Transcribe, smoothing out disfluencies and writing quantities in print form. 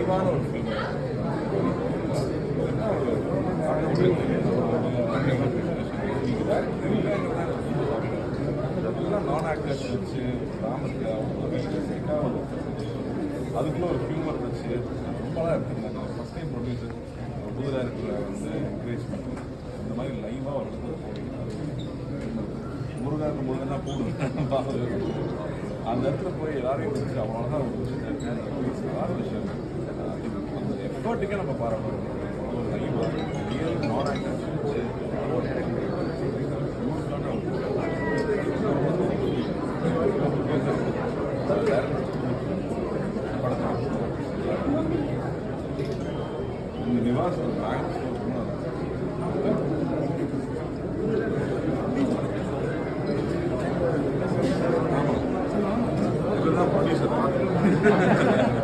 லைவான ஒரு ஃபீல். நான் ஆக்டர்ஸ் வச்சு கிராமத்தில் அதுக்குள்ள ஒரு ஹியூமர் வச்சு ரொம்பலாம் எடுத்துருந்தாங்க. ஃபஸ்ட் டைம் ப்ரொடியூசர் புது டேரக்டரை வந்து என்கரேஜ் பண்ணி இந்த மாதிரி லைவாக ஒரு இடத்துல முருகனா போடுங்க அந்த இடத்துல போய் எல்லாரையும் வச்சு அவ்வளோதான் ஒரு விஷயம் அந்த எஃபர்ட்டுக்கே நம்ம பாராட்டணும். ஒரு லைவாக ரியல் நான் ஆக்டர்ஸ் வச்சு இந்த நிவாசம் ப்ரொடியூசர்